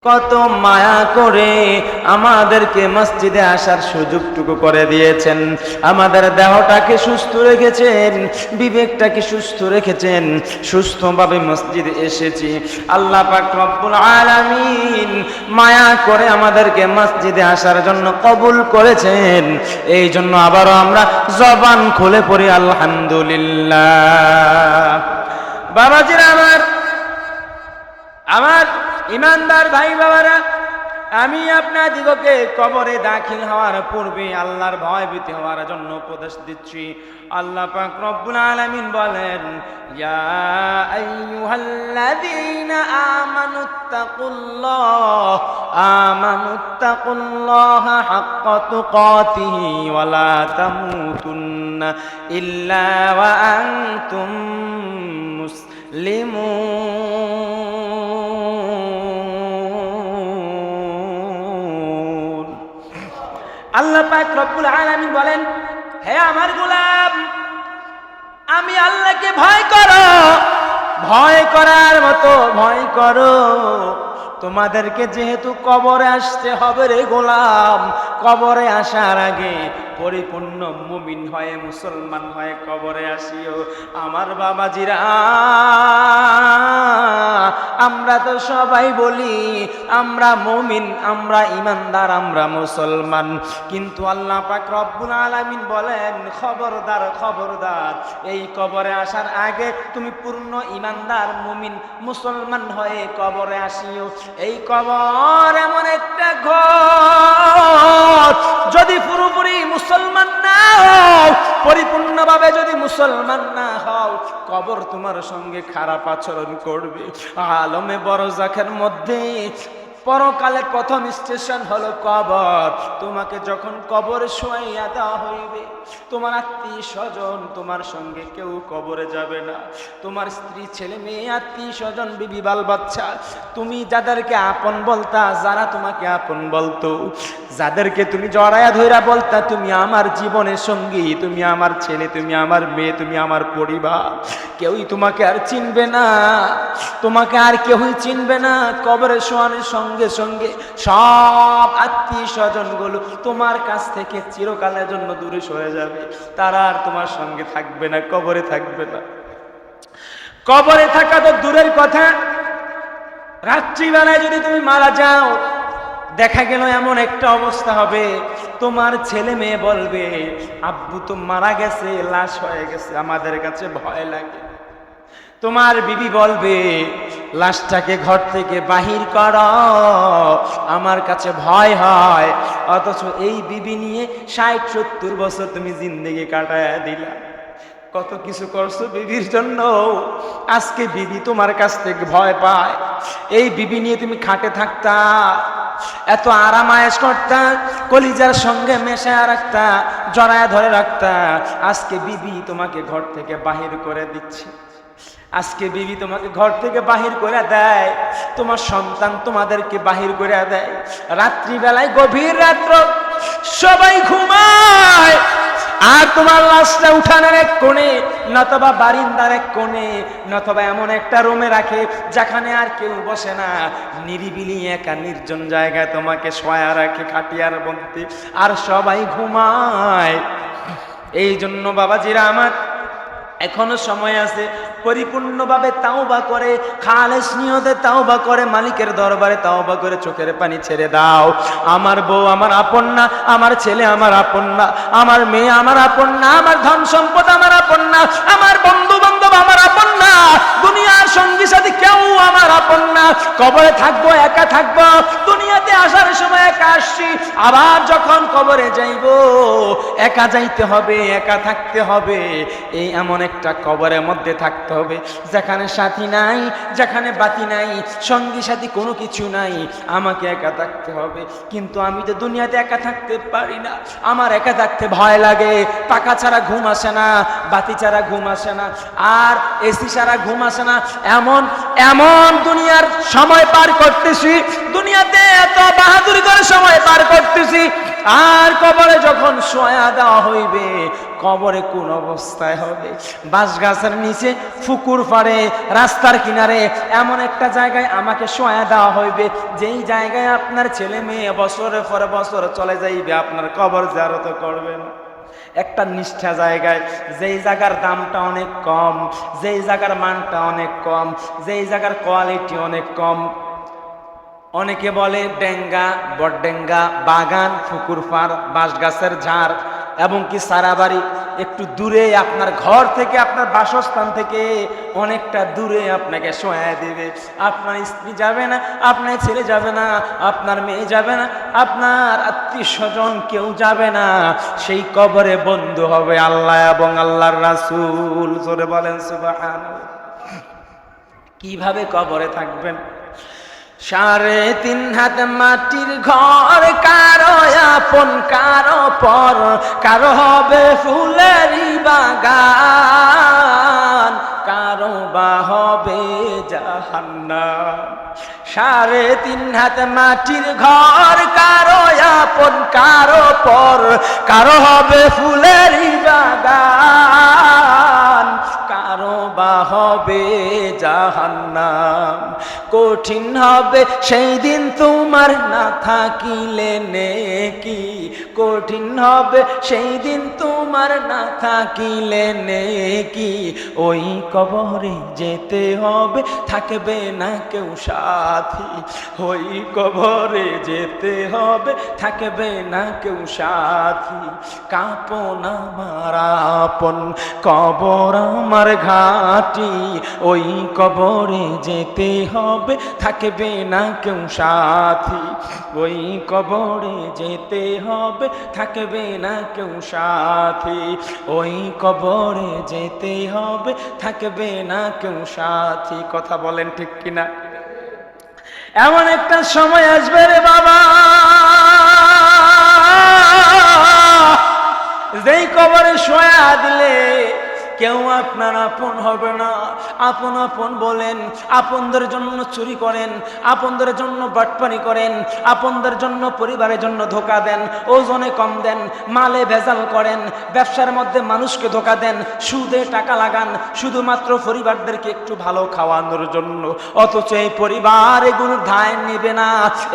কত মায়া করে আমাদেরকে মসজিদে আসার সুযোগটুকু করে দিয়েছেন, আমাদের দেহটাকে সুস্থ রেখেছেন, বিবেকটাকে সুস্থ রেখেছেন, সুস্থভাবে মসজিদে এসেছি। আল্লাহ পাক রব্বুল আলামিন মায়া করে আমাদেরকে মসজিদে আসার জন্য কবুল করেছেন। এই জন্য আবারও আমরা জবান খুলে পড়ি আলহামদুলিল্লাহ। বাবাজিরা আমার ইমানদার ভাই বাবারা, আমি আপনাদিগকে কবরে দাখিল হওয়ার পূর্বে আল্লাহর ভয় ভীতি হওয়ার জন্য উপদেশ দিচ্ছি। আল্লাহ পাক রব্বুল আলামিন বলেন, ইয়া আইয়ুহাল্লাযীনা আমানুত্তাকুল্লাহা হাক্কা তুকাতিহি ওয়া লা তামুতুন্না ইল্লা ওয়া আনতুম মুসলিমুন। আল্লাহ পাক রব্বুল আলামিন বলেন, হে আমার গোলাম, আমি আল্লাহকে ভয় করো, ভয় করার মতো ভয় করো। তোমাদেরকে যেহেতু কবরে আসতে হবে রে গোলাম, কবরে আসার আগে পরিপূর্ণ মুমিন হয়ে মুসলমান হয়ে কবরে আসিও। আমার বাবাজিরা, আমরা তো সবাই বলি আমরা মুমিন, আমরা ইমানদার, আমরা মুসলমান, কিন্তু আল্লাহ পাক রব্বুল আলামিন বলেন, খবরদার খবরদার, এই কবরে আসার আগে তুমি পূর্ণ ইমানদার মুমিন মুসলমান হয়ে কবরে আসিও। এই কবর এমন একটা ঘর, যদি পুরোপুরি মুসলমান না হও, পরিপূর্ণভাবে যদি মুসলমান না হও, কবর তোমার সঙ্গে খারাপ আচরণ করবে। আলমে বরজাখের মধ্যে পরকালের প্রথম স্টেশন হলো কবর। তোমাকে যখন কবরে শোয়াইয়া দেওয়া হইবে, তোমার আত্মীয় স্বজন তোমার সঙ্গে কেউ কবরে যাবে না। তোমার স্ত্রী, ছেলে মেয়ে, আত্মীয় স্বজন, বিবি, বাল বাচ্চা, তুমি যাদেরকে আপন বলতা, যারা তোমাকে আপন বলতো, যাদেরকে তুমি জড়ায়া ধইরা বলতা তুমি আমার জীবনের সঙ্গী, তুমি আমার ছেলে, তুমি আমার মেয়ে, তুমি আমার পরিবার, কেউই তোমাকে আর চিনবে না, তোমাকে আর কেউই চিনবে না। কবরে শোয়ানোর সঙ্গে সঙ্গে সব আত্মীয় স্বজনগুলো তোমার কাছ থেকে চিরকালের জন্য দূরে সরে যাবে, তারা আর তোমার সঙ্গে থাকবে না, কবরে থাকবে না। কবরে থাকা তো দূরের কথা, রাত্রিবেলায় যদি তুমি মারা যাও, দেখা গেল এমন একটা অবস্থা হবে, তোমার ছেলে মেয়ে বলবে আব্বু তো মারা গেছে, লাশ হয়ে গেছে, আমাদের কাছে ভয় লাগে। তোমার বিবি বলবে লাশটাকে ঘর থেকে বাহির করো, আমার কাছে ভয় হয়। অথচ এই বিবি নিয়ে 60-70 বছর তুমি জিন্দেগি কাটায়া দিলা, কত কিছু করছো বিবির জন্য, আজকে বিবি তোমার কাছ থেকে ভয় পায়। এই বিবি নিয়ে তুমি খাটে থাকতা, এত আরাম আয়েশ করতা, কলিজার সঙ্গে মেশায়া রাখতা, জড়ায়া ধরে রাখতা, আজকে বিবি তোমাকে ঘর থেকে বাহির করে দিচ্ছে। আজকে বিবি তোমাকে ঘর থেকে বাহির করে দেয়, তোমার সন্তান তোমাদেরকে বাহির করে দেয়। রাত্রিবেলায় গভীর রাত্র সবাই ঘুমায়, আর তোমার লাশটা উঠানের এক কোণে, নতবা বারিন্দার এক কোণে, নতবা এমন একটা রুমে রাখে যেখানে আর কেউ বসে না, নিরিবিলি একা নির্জন জায়গায় তোমাকে শোয়া রাখে খাটিয়ার মধ্যে, আর সবাই ঘুমায়। এই জন্য বাবাজিরা আমার, এখনো সময় আছে, পরিপূর্ণভাবে তাওবা করে, খালেস নিয়তে তাওবা করে, মালিকের দরবারে তাওবা করে চোখের পানি ছেড়ে দাও। আমার বউ আমার আপন না, আমার ছেলে আমার আপন না, আমার মেয়ে আমার আপন না, আমার ধন সম্পদ আমার আপন না, আমার বন্ধু বান্ধব আমার আপন না, দুনিয়ার সঙ্গী সাথী কেউ আমার আপন না। কবরে থাকবো, একা থাকবো, দুনিয়াতে আসার সময় একা আসছি, আবার যখন কবরে যাইব একা যাইতে হবে, একা থাকতে হবে। এই এমন একটা কবরের মধ্যে থাকতে হবে যেখানে সাথী নাই, যেখানে বাতি নাই, সঙ্গী সাথী কোনো কিছু নাই, আমাকে একা থাকতে হবে। কিন্তু আমি তো দুনিয়াতে একা থাকতে পারি না, আমার একা থাকতে ভয় লাগে। টাকা ছাড়া ঘুম আসে না, বাতি ছাড়া ঘুম আসে না, আর এসি ছাড়া ঘুম আসে না। এমন এমন দুনিয়ার সময় পার করতেছি, দুনিয়াতে এত বাহাদুরি করে সময় পার করতেছি, আর কবরে যখন শোয়া দেওয়া হইবে, কবরে কোন অবস্থায় হবে। বাঁশ গাছের নিচে, পুকুর পাড়ে, রাস্তার কিনারে এমন একটা জায়গায় আমাকে শোয়া দেওয়া হইবে, যেই জায়গায় আপনার ছেলে মেয়ে বছরের পরে বছর চলে যাইবে, আপনার কবর জিয়ারত করবে না। একটা নিষ্ঠা জায়গায়, যেই জায়গার দামটা অনেক কম, যেই জায়গার মানটা অনেক কম, যেই জায়গার কোয়ালিটি অনেক কম। অনেকে বলে ডেঙ্গা, বটডেঙ্গা, বাগান, পুকুর পাড়, বাঁশ গাছের ঝাড় এবং কি সারাবাড়ি একটু দূরে, আপনার ঘর থেকে, আপনার বাসস্থান থেকে অনেকটা দূরে আপনাকে শোয়া দিবে। আপনার স্ত্রী যাবে না, আপনার ছেলে যাবে না, আপনার মেয়ে যাবে না, আপনার আত্মীয় স্বজন কেউ যাবে না। সেই কবরে বন্ধু হবে আল্লাহ এবং আল্লাহর রাসূল। জোরে বলেন সুবহানাল্লাহ। কিভাবে কবরে থাকবেন? 3.5 হাত মাটির ঘর, কারো আপন কারো পর, কারো হবে ফুলেরই বাগান, কারো বা হবে জাহান্নাম। 3.5 হাত মাটির ঘর, কারো আপন কারো পর, কারো হবে ফুলেরই বাগান, কারো বা হবে জাহান্নাম। কঠিন হবে সেই দিন তোমার না থাকিলে নেকি, কঠিন হবে সেই দিন তোমার না থাকিলে নেকি। ওই কবরে যেতে হবে, থাকবে না কেউ সাথী, ওই কবরে যেতে হবে, থাকবে না কেউ সাথী। কাঁপন আমার আপন, কবর আমার ঘাটি, ওই কবরে যেতে হবে, থাকবে না কেউ সাথী, ওই কবরে যেতে হবে, থাকবে না কেউ সাথী, ওই কবরে যেতে হবে, থাকবে না কেউ সাথী। কথা বলেন ঠিক কিনা? এমন একটা সময় আসবে রে বাবা, যেই কবরে শোয়া দিলে কেউ আপনার আপন হবে না। আপন আপন বলেন, আপনদের জন্য চুরি করেন, আপনদের জন্য বাটপারি করেন, আপনদের জন্য পরিবারের জন্য ধোকা দেন, ওজনে কম দেন, মালে ভেজাল করেন, ব্যবসার মধ্যে মানুষকে ধোকা দেন, সুদে টাকা লাগান শুধুমাত্র পরিবারদেরকে একটু ভালো খাওয়ানোর জন্য। অথচ এই পরিবার এগুলো দায় নিবে না,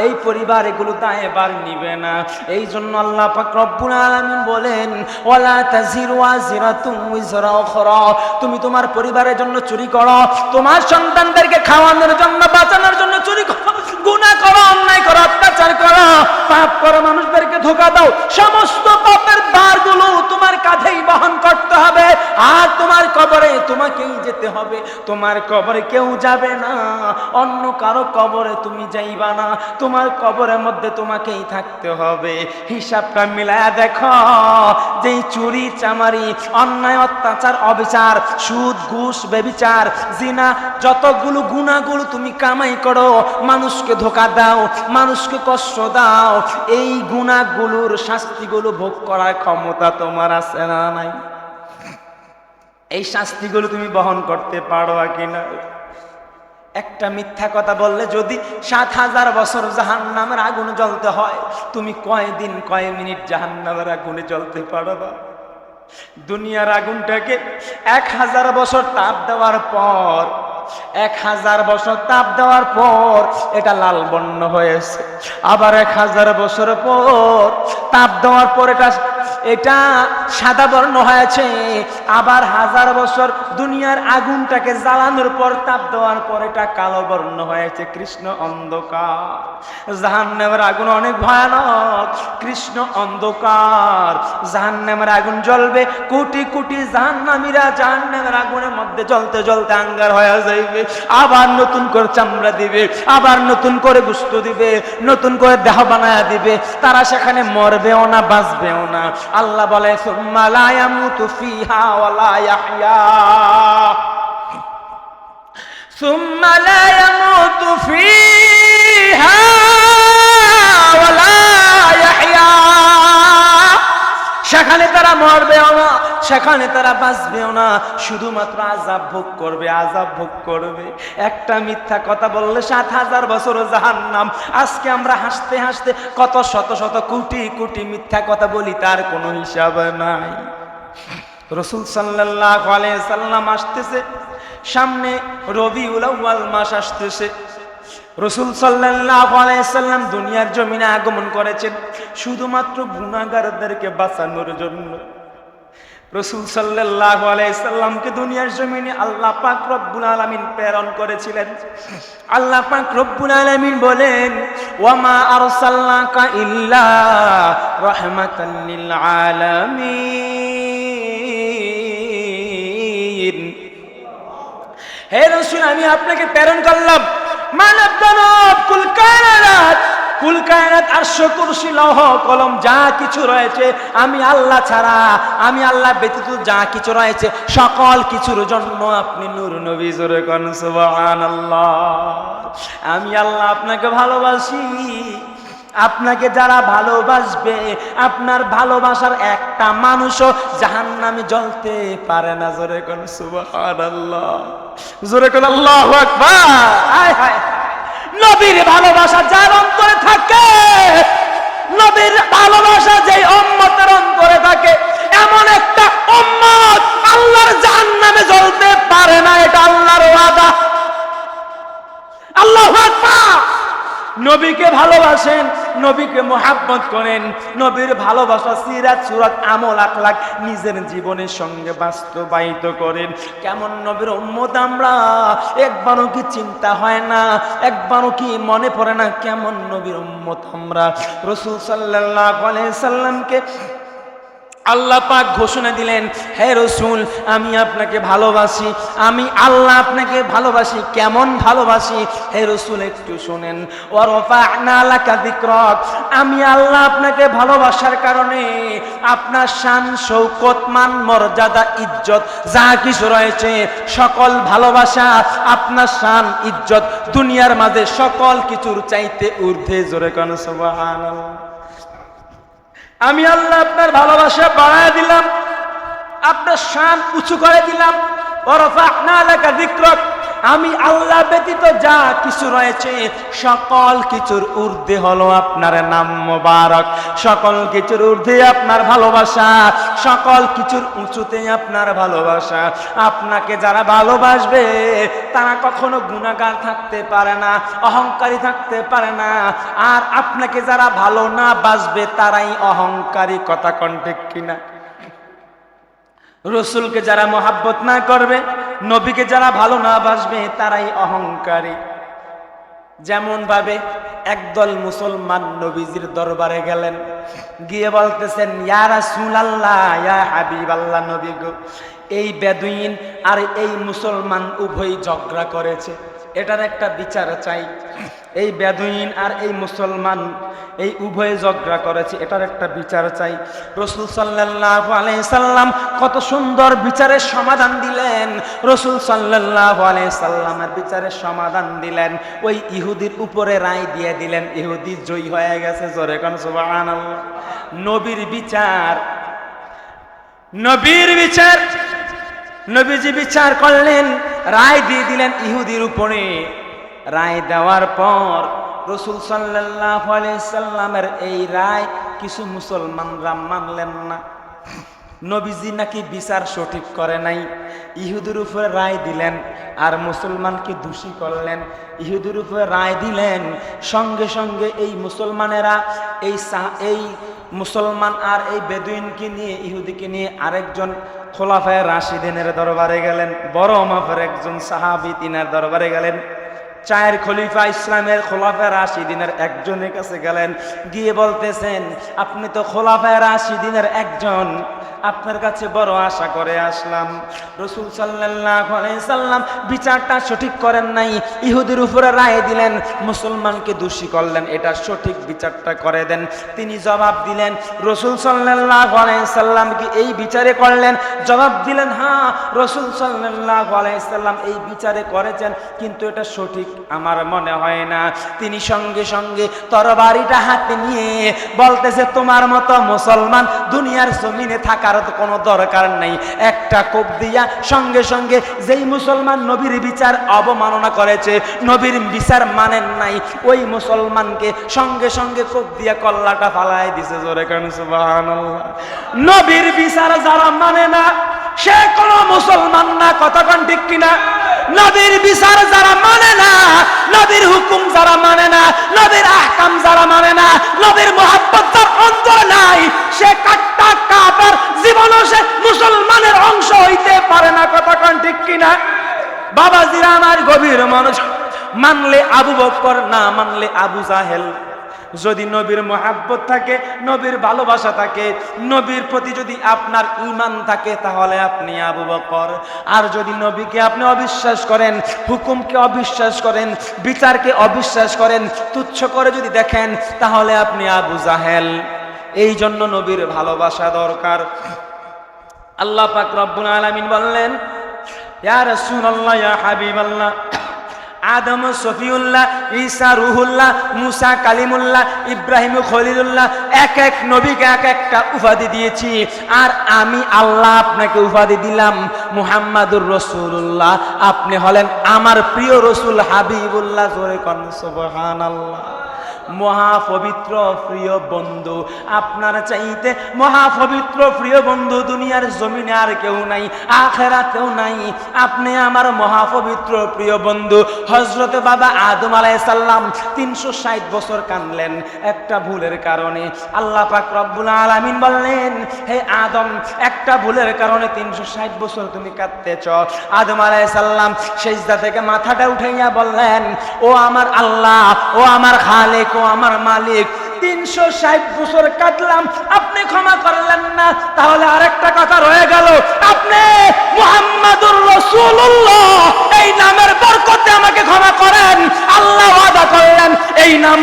এই পরিবার এগুলো দায় এবার নিবে না। এই জন্য আল্লাহ পাক রব্বুল আলামিন বলেন, ওয়ালা তাজিরু ওয়াজিরাতুম উযরা উখরা। তুমি তোমার পরিবারের জন্য চুরি করো, তোমার সন্তানদেরকে খাওয়ানোর জন্য, বাঁচানোর জন্য চুরি করো, গুনাহ করো, অন্যায় করো, অত্যাচার করো, পাপ করো, মানুষদেরকে ধোঁকা দাও, সমস্ত পাপের ভারগুলো তোমার কাঁধেই বহন করতে হবে। আর তোমার কবরে তোমাকেই যেতে হবে, তোমার কবরে কেউ যাবে না, অন্য কারো কবরে তুমি যাইবা না, তোমার কবরের মধ্যে তোমাকেই থাকতে হবে। হিসাবটা মিলায়া দেখো, যেই চুরি চামারি, অন্যায় অত্যাচার অবিচার, সুদ ঘুষ ব্যভিচার জিনা, যতগুলো গুনাহগুলো তুমি কামাই করো, মানুষকে ধোঁকা দাও, মানুষকে কষ্ট দাও, এই গুনাহগুলোর শাস্তিগুলো ভোগ করার ক্ষমতা তোমার আছে না নাই? এই শাস্তিগুলো তুমি বহন করতে পারো কিনা? একটা মিথ্যা কথা বললে যদি 7000 বছর জাহান্নামের আগুনে জ্বলতে হয়, তুমি কয় দিন কয় মিনিট জাহান্নামের আগুনে জ্বলতে পারবা? দুনিয়ার আগুনটাকে 1000 বছর তাপ দেওয়ার পর, 1000 বছর তাপ দেওয়ার পর এটা লাল বর্ণ হয়েছে, আবার 1000 বছর পর তাপ দেওয়ার পর এটা সাদা বর্ণ হয়েছে, আবার 1000 বছর দুনিয়ার আগুনটাকে জ্বালানোর পর তাপ দেওয়ার পর এটা কালো বর্ণ হয়েছে, কৃষ্ণ অন্ধকার। জাহান্নামের আগুন অনেক ভয়ানক, কৃষ্ণ অন্ধকার। জাহান্নামের আগুন জ্বলবে, কোটি কোটি জাহান্নামীরা জাহান্নামের আগুনের মধ্যে জ্বলতে জ্বলতে আঙ্গার হয়ে যাইবে, আবার নতুন করে চামড়া দিবে, আবার নতুন করে গোশত দিবে, নতুন করে দেহ বানায়া দিবে, তারা সেখানে মরবেও না, বাঁচবেও না। আল্লাহ বলে, সুম্মা লা ইয়ামুতু ফিহা ওয়া লা ইয়াহইয়া, সুম্মা লা ইয়ামুতু ফিহা ওয়া লা ইয়াহইয়া। সেখানে তারা মরবেও না, সেখানে তারা বাঁচবেও না, শুধুমাত্র আযাব ভোগ করবে, আযাব ভোগ করবে। একটা মিথ্যা কথা বললে 7000 বছর জাহান্নাম। আজকে আমরা হাসতে হাসতে কত শত শত কোটি কোটি মিথ্যা কথা বলি, তার কোনো হিসাব নাই। রাসূল সাল্লাল্লাহু আলাইহি সাল্লাম আসতেছে, সামনে রবিউল আউয়াল মাস আসতেছে। রাসূল সাল্লাল্লাহু আলাইহি সাল্লাম দুনিয়ার জমিনে আগমন করেছেন শুধুমাত্র গুনাহগারদেরকে বাঁচানোর জন্য। রাসূল সাল্লাল্লাহু আলাইহি সাল্লামকে দুনিয়ার জমিনে আল্লাহ পাক রব্বুল আলামিন প্রেরণ করেছিলেন। আল্লাহ পাক রব্বুল আলামিন বলেন, ওয়া মা আরসালনাকা ইল্লা রাহমাতাল লিল আলামিন। হে রাসূল, আমি আপনাকে প্রেরণ করলাম মানব দানব কুল কায়নাত আরশ কুরসি লৌহ কলম যা কিছু রয়েছে, আমি আল্লাহ ছাড়া, আমি আল্লাহ ব্যতীত যা কিছু রয়েছে সকল কিছুর জন্য আপনি নূর নবী। জোরে কোন সুবহানাল্লাহ। আমি আল্লাহ আপনাকে ভালোবাসি। আপনাকে যারা ভালোবাসবে, আপনার ভালোবাসার একটা মানুষও জাহান্নামে জ্বলতে পারে না। জোরে কোন সুবহানাল্লাহ, জোরে কোন আল্লাহু আকবার। হায় হায়, নবীর ভালোবাসা যার অন্তরে থাকে, নবীর ভালোবাসা যেই উম্মতের অন্তরে থাকে, এমন একটা উম্মত আল্লাহর জাহান্নামে জ্বলতে পারে না। এটা আল্লাহর ওয়াদা। আল্লাহু আকবার। নবীকে ভালোবাসেন, নবীকে মুহাব্বত করেন, নবীর ভালোবাসা সিরাত সুরাত আমল আখলাক নিজের জীবনের সঙ্গে বাস্তবায়িত করেন। কেমন নবীর উম্মত আমরা, একবারও কি চিন্তা হয় না, একবারও কি মনে পড়ে না কেমন নবীর উম্মত আমরা। রাসূল সাল্লাল্লাহু আলাইহি সাল্লামকে আল্লাহ পাক ঘোষণা দিলেন, হে রাসূল, আমি আপনাকে ভালোবাসি, আমি আল্লাহ আপনাকে ভালোবাসি। কেমন ভালোবাসি হে রাসূল একটু শুনেন। ওয়া রাফা'না লাকা যিকরাক, আমি আল্লাহ আপনাকে ভালোবাসার কারণে আপনার শান শৌকত মান মর্যাদা ইজ্জত যা কিছু রয়েছে সকল ভালোবাসা, আপনার শান ইজ্জত দুনিয়ার মাঝে সকল কিছুর চাইতে ঊর্ধ্বে। জোরে কোন সুবহানাল্লাহ। আমি আল্লাহ আপনার ভালোবাসা বাড়ায় দিলাম, আপনার শান উঁচু করে দিলাম। ওয়ারাফা'না লাকা যিকরাক, আমি আল্লাহ ব্যতীত যা কিছু রয়েছে সকল কিছুর ঊর্ধ্বে হলো আপনার নাম মোবারক, সকল কিছুর ঊর্ধ্বে আপনার ভালোবাসা, সকল কিছুর উঁচুতে আপনার ভালোবাসা। আপনাকে যারা ভালোবাসবে তারা কখনো গুনাহগার থাকতে পারে না, অহংকারী থাকতে পারে না। আর আপনাকে যারা ভালো না বাসবে তারাই অহংকারী। কথা কোন ঠিক কিনা? রসুলকে যারা মহাব্বত না করবে, নবীকে যারা ভালো না বাসবে তারাই অহংকারী। যেমন ভাবে একদল মুসলমান নবীজির দরবারে গেলেন, গিয়ে বলতেছেন, ইয়া রাসূলুল্লাহ, ইয়া হাবিবাল্লাহ, নবী গো, এই বেদুইন আর এই মুসলমান উভয় ঝগড়া করেছে, এটার একটা বিচার চাই। এই বেদুইন আর এই মুসলমান এই উভয়ে ঝগড়া করেছে, এটার একটা বিচার চাই। রাসূল সাল্লাল্লাহু আলাইহি সাল্লাম কত সুন্দর বিচারের সমাধান দিলেন। রাসূল সাল্লাল্লাহু আলাইহি সাল্লামের বিচারের সমাধান দিলেন, ওই ইহুদির উপরে রায় দিয়ে দিলেন। ইহুদি জয়ী হয়ে গেছে। জোরে কোন সুবহানাল্লাহ। নবীর বিচার, নবীর বিচার, নবীজি বিচার করলেন, রায় দিয়ে দিলেন ইহুদির উপরে। রায় দেওয়ার পর রাসূল সাল্লাল্লাহু আলাইহি সাল্লামের এই রায় কিছু মুসলমানরা মানলেন না। নবীজি নাকি বিচার সঠিক করে নাই, ইহুদির উপরে রায় দিলেন আর মুসলমানকে দোষী করলেন। ইহুদির উপরে রায় দিলেন, সঙ্গে সঙ্গে এই মুসলমানেরা এই মুসলমান আর এই বেদুইনকে নিয়ে, ইহুদিকে নিয়ে আরেকজন খোলাফায়ে রাশিদিনের দরবারে গেলেন। বড় মাপের একজন সাহাবী তিনার দরবারে গেলেন। চায়ের খলিফা ইসলামের খোলাফায়ে রাশিদিনের একজনের কাছে গেলেন, গিয়ে বলতেছেন, আপনি তো খোলাফায়ে রাশিদিনের একজন, আপনার কাছে বড় আশা করে আসলাম। রাসূল সাল্লাল্লাহু আলাইহি সাল্লাম বিচারটা সঠিক করেন নাই, ইহুদির উপরে রায় দিলেন, মুসলমানকে দোষী করলেন, এটা সঠিক বিচারটা করে দেন। তিনি জবাব দিলেন, রাসূল সাল্লাল্লাহু আলাইহি সাল্লাম কি এই বিচারে করলেন? জবাব দিলেন, হ্যাঁ, রাসূল সাল্লাল্লাহু আলাইহি সাল্লাম এই বিচারে করেছেন, কিন্তু এটা সঠিক আমার মনে হয় না। তিনি সঙ্গে সঙ্গে তরবারিটা হাতে নিয়ে বলতেছে, তোমার মতো মুসলমান দুনিয়ার জমিনে থাকার তো কোনো দরকার নাই। একটা কোপ দিয়া সঙ্গে সঙ্গে যেই মুসলমান নবীর বিচার অবমাননা করেছে, নবীর বিচার মানেন নাই, ওই মুসলমানকে সঙ্গে সঙ্গে কোপ দিয়া কল্লাটা ফালাই দিছে। জোরে কান সুবহানাল্লাহ। নবীর বিচার যারা মানে না সে কোনো মুসলমান না। কথা কোন ঠিক কিনা? নবীর বিচার যারা মানে না, নবীর হুকুম যারা মানে না, নবীর আহকাম যারা মানে না, নবীর মুহাব্বত যার অন্তর নাই, সে কাট্টা কাফের, জীবনও সে মুসলমানের অংশ হইতে পারে না। কথা কোন ঠিক কিনা? বাবাজিরা আমার গভীর মনোযোগ, মানলে আবু বকর, না মানলে আবু জাহেল। যদি নবীর মুহাব্বত থাকে, নবীর ভালোবাসা থাকে, নবীর প্রতি যদি আপনার ঈমান থাকে, তাহলে আপনি আবু বকর। আর যদি নবীকে আপনি অবিশ্বাস করেন, হুকুমকে অবিশ্বাস করেন, বিচারকে অবিশ্বাস করেন, তুচ্ছ করে যদি দেখেন, তাহলে আপনি আবু জাহেল। এই জন্য নবীর ভালোবাসা দরকার। আল্লাহ পাক রব্বুল আলামিন বললেন, ইয়া রাসূলুল্লাহ, ইয়া হাবিবাল্লাহ, আদম সফিউল্লাহ, ঈসা রুহুল্লাহ, মুসা কালিমুল্লাহ, ইব্রাহিম খলিলুল্লাহ, এক এক নবীকে এক একটা উপাধি দিয়েছি। আর আমি আল্লাহ আপনাকে উপাধি দিলাম মুহাম্মাদুর রাসূলুল্লাহ। আপনি হলেন আমার প্রিয় রসুল, হাবিবুল্লাহ। জোরে কোন সুবহানাল্লাহ। মহাপবিত্র প্রিয় বন্ধু, আপনার চাইতে মহাপবিত্র প্রিয় বন্ধু দুনিয়ার জমিনে আর কেউ নাই, আখিরাতেও নাই। আপনি আমার মহাপবিত্র প্রিয় বন্ধু। হযরতে বাবা আদম আলাইহিস সালাম 360 বছর কাঁদলেন একটা ভুলের কারণে। আল্লাহ পাক রব্বুল আলামিন বললেন, হে আদম, একটা ভুলের কারণে 360 বছর তুমি কাঁদতেছ। আদম আলাইহিস সালাম সিজদা থেকে মাথাটা উঠাইয়া বললেন, ও আমার আল্লাহ, ও আমার খালিক, ও আমার মালিক, 360 বছর কাটলাম, আপনি ক্ষমা করলেন না। তাহলে আরেকটা কথা রয়ে গেল, আপনি মুহাম্মাদুর রাসূলুল্লাহ এই নামের বরকতে আমাকে ক্ষমা করেন। আল্লাহ ওয়াদা করলেন, এই নাম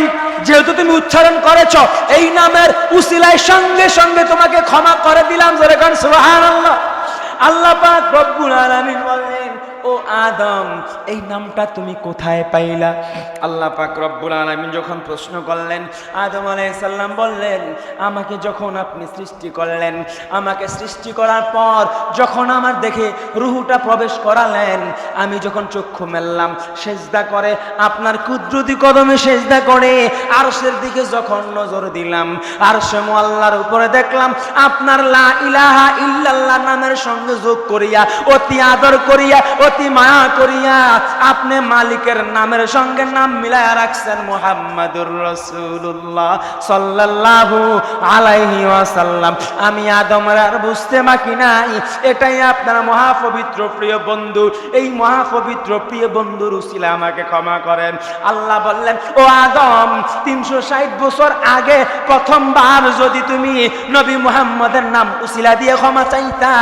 যেহেতু তুমি উচ্চারণ করেছ, এই নামের উসিলায় সঙ্গে সঙ্গে তোমাকে ক্ষমা করে দিলাম। জোরে কোন সুবহানাল্লাহ। আল্লাহ পাক রব্বুল আলামিন বলেন, ও আদম, এই নামটা তুমি কোথায় পাইলা? আল্লাহ পাক রব্বুল আলামিন যখন প্রশ্ন করলেন, আদম আলাইহিস সালাম বললেন, আমাকে যখন আপনি সৃষ্টি করলেন, আমাকে সৃষ্টি করার পর যখন আমার দেখে রুহুটা প্রবেশ করালেন, আমি যখন চক্ষু মেললাম, সেজদা করে আপনার কুদরতি কদমে সেজদা করে আরশের দিকে যখন নজর দিলাম, আরশে মুআল্লার উপরে দেখলাম আপনার লা ইলাহা ইল্লাল্লাহ নামের সঙ্গে যোগ করিয়া, অতি আদর করিয়া, অতি মায়া করিয়া আপনি মালিকের নামের সঙ্গে নাম মিলায়া রাখছেন মুহাম্মাদুর রাসূলুল্লাহ সাল্লাল্লাহু আলাইহি ওয়াসাল্লাম। আমি আদমের আর বুঝতে বাকি নাই, এটাই আপনার মহাপবিত্র প্রিয় বন্ধু। এই মহাপবিত্র প্রিয় বন্ধুর উসিলা আমাকে ক্ষমা করেন। আল্লাহ বললেন, ও আদম, 360 বছর আগে প্রথমবার যদি তুমি নবী মুহাম্মদের নাম উসিলা দিয়ে ক্ষমা চাইতা,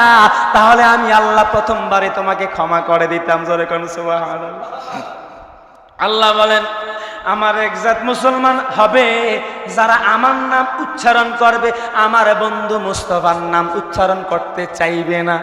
তাহলে আমি আল্লাহ প্রথমবারে তোমাকে ক্ষমা করে দিতাম। জোরে কোন সুবহানাল্লাহ। আল্লাহ বলেন, আমার একজাত মুসলমান হবে যারা আমার নাম উচ্চারণ করবে, আমার বন্ধু মুস্তাফার নাম উচ্চারণ করতে চাইবে না।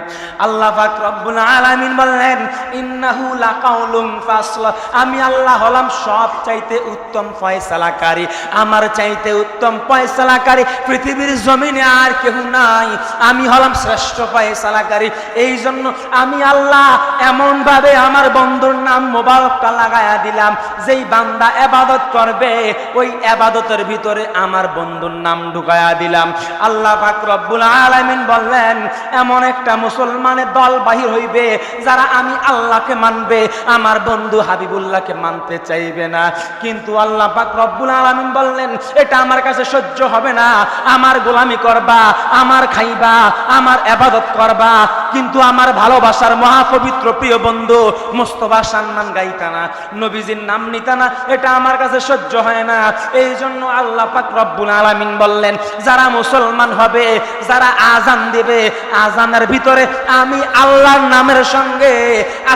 আল্লাহ পাক রব্বুল আলামিন বললেন, ইন্নাহু লাকাউলুম ফাসল। আমি আল্লাহ হলাম সব চাইতে উত্তম ফয়সালাকারী। আমার চাইতে উত্তম ফয়সালাকারী পৃথিবীর জমিনে আর কেউ নাই। আমি হলাম শ্রেষ্ঠ ফয়সালাকারী। এই জন্য আমি আল্লাহ এমন ভাবে আমার বন্ধুর নাম মোবারকটা লাগায়া দিলাম, যেই বান্দা ইবাদত করবে ওই ইবাদতের ভিতরে আমার বন্ধুর নাম ঢুকায়া দিলাম। আল্লাহ পাক রব্বুল আলামিন বললেন, এমন একটা মুসলমানের দল বাহির হইবে যারা আমি আল্লাহকে মানবে, আমার বন্ধু হাবিবুল্লাহকে মানতে চাইবে না। কিন্তু আল্লাহ পাক রব্বুল আলামিন বললেন, এটা আমার কাছে সহ্য হবে না। আমার গোলামি করবা, আমার খাইবা, আমার ইবাদত করবা, কিন্তু আমার ভালোবাসার মহাপবিত্র প্রিয় বন্ধু মুস্তাফা সম্মান গাইতা না, নবীজির নাম নিতা না, এটা আমার কাছে সহ্য হয় না। এই জন্য আল্লাহ পাক রব্বুল আলামিন বললেন, যারা মুসলমান হবে, যারা আযান দিবে, আযানের ভিতরে আমি আল্লাহর নামের সঙ্গে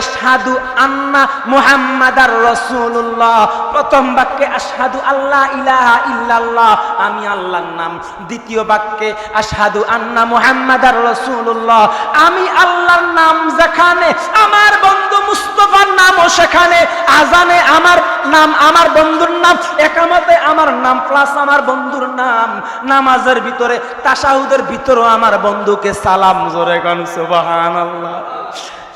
আশহাদু আন্না মুহাম্মাদার রাসূলুল্লাহ, প্রথম বাক্যে আশহাদু আল্লা ইলাহা ইল্লাল্লাহ, আমি আল্লাহর নাম, দ্বিতীয় বাক্যে আশহাদু আন্না মুহাম্মাদার রাসূলুল্লাহ, আমি আল্লাহর নাম যেখানে আমার বন্ধু মুস্তাফা মুস্তফার নামও সেখানে, আজানে আমার নাম, আমার বন্ধুর নাম, একামতে আমার নাম, প্লাস আমার বন্ধুর নাম, নামাজের ভিতরে তাশাহুদের ভিতরেও আমার বন্ধুকে সালাম। জোরে কোন সুবহানাল্লাহ।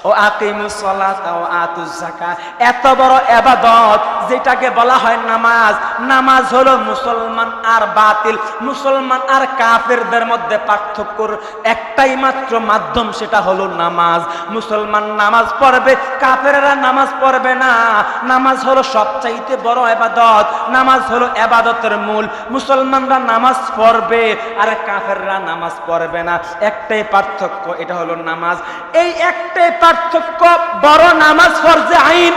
ও আকিমুস সালাতা ওয়া আতুজ যাকাত, এত বড় ইবাদত যেটাকে বলা হয় নামাজ। নামাজ হলো মুসলমান আর বাতিল, মুসলমান আর কাফেরদের মধ্যে পার্থক্যর একটাই মাত্র মাধ্যম, সেটা হলো নামাজ। মুসলমান নামাজ পড়বে, কাফেররা নামাজ পড়বে না। নামাজ হলো সবচাইতে বড় ইবাদত, নামাজ হলো ইবাদতের মূল। মুসলমানরা নামাজ পড়বে আর কাফেররা নামাজ পড়বে না, একটাই পার্থক্য, এটা হলো নামাজ। এই একটাই পার্থক্য। বড় নামাজ ফরজে আইন,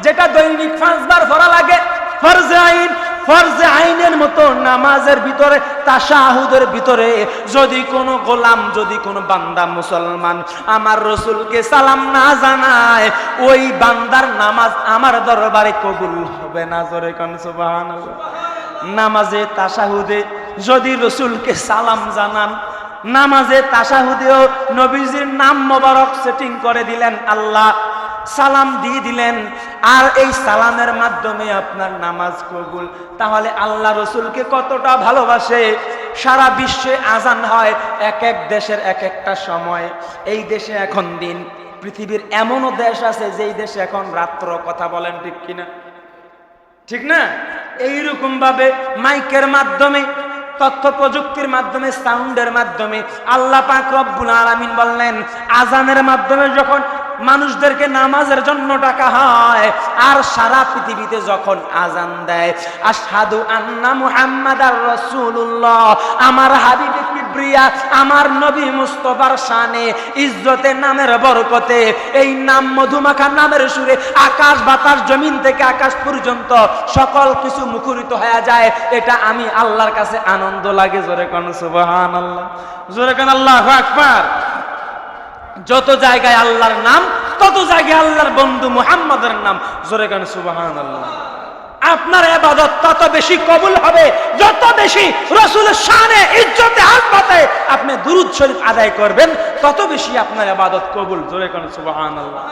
যেটা দৈনিক 5 বার পড়া লাগে, ফরজে আইন। ফরজে আইনের মতো নামাজের ভিতরে তাশাহুদের ভিতরে যদি কোনো গোলাম, যদি কোনো বান্দা মুসলমান আমার রাসূলকে সালাম না জানায়, ওই বান্দার নামাজ আমার দরবারে কবুল হবে না। জোরে কোন সুবহানাল্লাহ। নামাজে তাশাহুদে যদি রাসূলকে সালাম জানান, নামাজে তাশাহুদেও নবীজির নাম মোবারক সেটিং করে দিলেন, আল্লাহ সালাম দিয়ে দিলেন, আর এই সালামের মাধ্যমে আপনার নামাজ কবুল। তাহলে আল্লাহ রসুলকে কতটা ভালোবাসে। সারা বিশ্বে আজান হয় এক এক দেশের এক একটা সময়। এই দেশে এখন দিন, পৃথিবীর এমনও দেশ আছে যেই দেশে এখন রাত্র। কথা বলেন ঠিক কিনা? ঠিক না? এইরকম ভাবে মাইকের মাধ্যমে, তথ্য প্রযুক্তির মাধ্যমে, সাউন্ডের মাধ্যমে আল্লাহ পাক রব্বুল আলামিন বললেন, আজানের মাধ্যমে যখন মানুষদেরকে নামাজের জন্য ডাকা হয়, আর সারা পৃথিবীতে যখন আজান দেয়, আশহাদু আন্না মুহাম্মাদার রাসূলুল্লাহ, আমার হাবিবে কিবরিয়া, আমার নবী মুস্তাফার শানে, ইজ্জতে, নামের বরকতে, এই নাম মধুমাখা নামের সুরে আকাশ বাতাস, জমিন থেকে আকাশ পর্যন্ত সকল কিছু মুখরিত হয়ে যায়। এটা আমি আল্লাহর কাছে আনন্দ লাগে। জোরে কোন সুবহানাল্লাহ, জোরে কোন আল্লাহু আকবার। যত জায়গায় আল্লাহর নাম, তত জায়গায় আল্লাহর বন্ধু মুহাম্মদের নাম। জোরে কোন সুবহানাল্লাহ। আপনার ইবাদত তত বেশি কবুল হবে যত বেশি রাসূলের শানে, ইজ্জতে, আজমতে আপনি দুরূদ শরীফ আদায় করবেন, তত বেশি আপনার ইবাদত কবুল। জোরে কোন সুবহানাল্লাহ।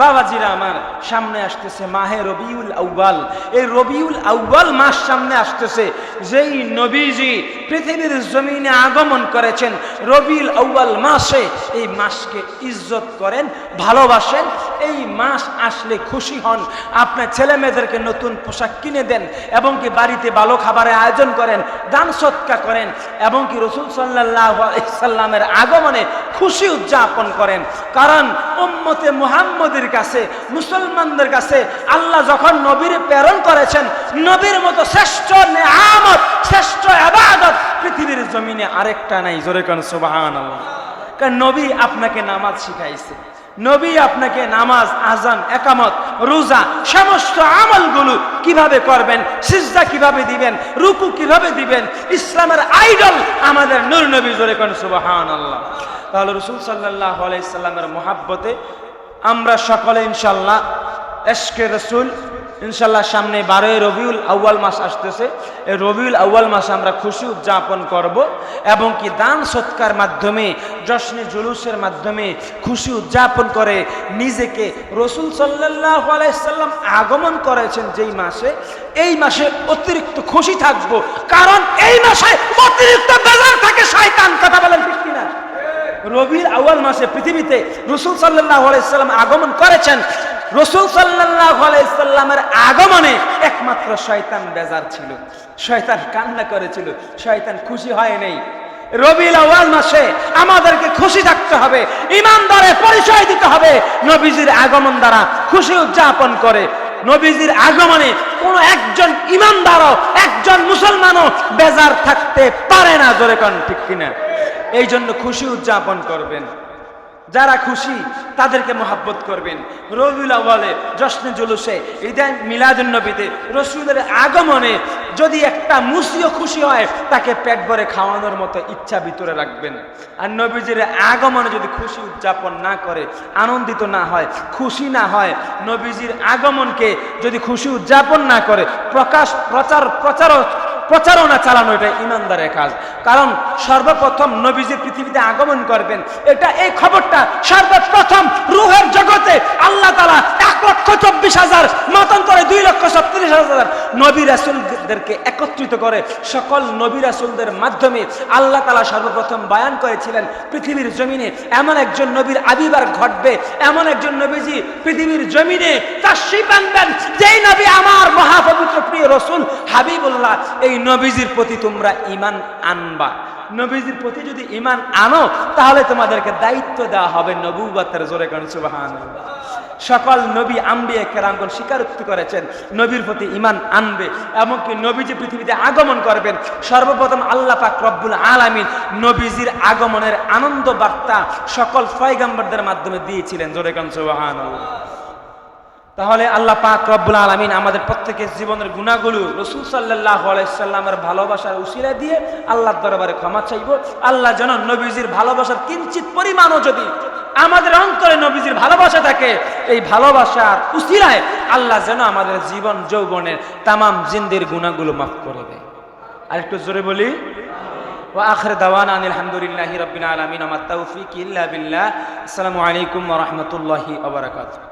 বাবাজিরা আমার, সামনে আসতেছে মাহে রবিউল আউয়াল। এই রবিউল আউয়াল মাস সামনে আসতেছে, যেই নবীজি পৃথিবীর জমিনে আগমন করেছেন রবিউল আউয়াল মাসে। এই মাসকে ইজ্জত করেন, ভালোবাসেন। এই মাস আসলে খুশি হন, আপনার ছেলে মেয়েদেরকে নতুন পোশাক কিনে দেন, এবং কি বাড়িতে ভালো খাবারের আয়োজন করেন, দান সৎকা করেন, এবং কি রাসূল সাল্লাল্লাহু আলাইহি সাল্লামের আগমনে খুশি উদযাপন করেন। কারণ উম্মতে মুহাম্মদের কাছে, মুসলমানদের কাছে আল্লাহ যখন নবীর প্রেরণ করেছেন, নবীর মতো শ্রেষ্ঠ নেয়ামত, শ্রেষ্ঠ ইবাদত পৃথিবীর জমিনে আরেকটা নাই। জোরে কোন সুবহানাল্লাহ। কারণ নবী আপনাকে নামাজ শিখাইছে, নবী আপনাকে নামাজ, আজান, একামত, রোজা, সমস্ত আমলগুলো কিভাবে করবেন, সিজদা কিভাবে দিবেন, রুকু কিভাবে দিবেন, ইসলামের আইডল আমাদের নূর নবী। জোরে কোন সুবহানাল্লাহ। তাহলে রাসূল সাল্লাল্লাহু আলাইহি সাল্লামের মুহাব্বতে আমরা সকলে ইনশাআল্লাহ ইশকে রাসূল, ইনশাআল্লাহ সামনে 12 রবিউল আউয়াল মাস আসতেছে। এই রবিউল আউয়াল মাসে আমরা খুশি উদযাপন করব, এবং কি দান সৎকার মাধ্যমে, জশ্নে জুলুসের মাধ্যমে খুশি উদযাপন করে নিজেকে, রাসূল সাল্লাল্লাহু আলাইহি সাল্লাম আগমন করেছেন যেই মাসে, এই মাসে অতিরিক্ত খুশি থাকব। কারণ এই মাসে অতিরিক্ত বেজার থাকে শয়তান। কথা বলেন ঠিক কিনা? রবিউল আউয়াল মাসে পৃথিবীতে রাসূল সাল্লাল্লাহু আলাইহি সাল্লাম আগমন করেছেন। রাসূল সাল্লাল্লাহু আলাইহি সাল্লামের আগমনে একমাত্র শয়তান বেজার ছিল, শয়তান কান্না করেছিল, শয়তান খুশি হয় নাই। রবিউল আউয়াল মাসে আমাদেরকে খুশি থাকতে হবে, ঈমানদারের পরিচয় দিতে হবে, নবীজির আগমন দ্বারা খুশি উদযাপন করে। নবীজির আগমনে কোনো একজন ঈমানদারও, একজন মুসলমানও বেজার থাকতে পারে না। জোরে কোন ঠিক কিনা? এই জন্য খুশি উদযাপন করবেন। যারা খুশি তাদেরকে মহব্বত করবেন। রবিউল আউয়ালে, জশ্নে জুলুসে, ঈদে মিলাদুন নবীতে, রাসূলের আগমনে যদি একটা মুসিও খুশি হয়, তাকে পেট ভরে খাওয়ানোর মতো ইচ্ছা ভিতরে রাখবেন। আর নবীজির আগমনে যদি খুশি উদযাপন না করে, আনন্দিত না হয়, খুশি না হয়, নবীজির আগমনকে যদি খুশি উদযাপন না করে, প্রচার প্রচারণা চালানো এটা ইমানদারের কাজ। কারণ সর্বপ্রথম নবীজি পৃথিবীতে আগমন করবেন, এই খবরটা সর্বপ্রথম রূহের জগতে আল্লাহ তাআলা 1,24,000 মতান্তরে 2,36,000 নবী রাসূলদেরকে একত্রিত করে সকল নবী রাসূলদের মাধ্যমে আল্লাহ তাআলা সর্বপ্রথম বয়ান করেছিলেন পৃথিবীর জমিনে এমন একজন নবীর আবির্ভাব ঘটবে, এমন একজন নবীজি পৃথিবীর জমিনে তাশরীফ আনবেন, যেই নবী আমার মহাপবিত্র প্রিয় রাসূল হাবিবুল্লাহ। এই নবীজির প্রতি তোমরা ঈমান আনবা। নবীজির প্রতি যদি ঈমান আনো তাহলে তোমাদেরকে দায়িত্ব দেওয়া হবে নবুয়তের। জোরে কান সুবহানাল্লাহ। সকল নবী আম্বিয়া কেরামগণ স্বীকারোক্তি করেছেন নবীর প্রতি ঈমান আনবে। এমনকি নবীজি পৃথিবীতে আগমন করবেন, সর্বপ্রথম আল্লাহ পাক রব্বুল আলামিন নবীজির আগমনের আনন্দ বার্তা সকল পয়গম্বরদের মাধ্যমে দিয়েছিলেন। জোরে কান সুবহানাল্লাহ। তাহলে আল্লাহ পাক রব্বুল আলামিন আমাদের প্রত্যেকের জীবনের গুনাহগুলো রাসূল সাল্লাল্লাহু আলাইহি সাল্লামের ভালোবাসার উসিলা দিয়ে আল্লাহর দরবারে ক্ষমা চাইব। আল্লাহ যেন নবীজির ভালোবাসার কিঞ্চিত পরিমাণও যদি আমাদের অন্তরে নবীজির ভালোবাসা থাকে, এই ভালোবাসার উসিলায় আল্লাহ যেন আমাদের জীবন যৌবনের তামাম জিন্দের গুনাহগুলো মাফ করে দেয়। আর একটু জোরে বলি, ওয়া আখির দাওয়ানা আলহামদুলিল্লাহি রাব্বিল আলামিন, আমা তাওফীক ইল্লা বিল্লাহ। আসসালামু আলাইকুম ওয়া রাহমাতুল্লাহি ওয়া বারাকাতুহু।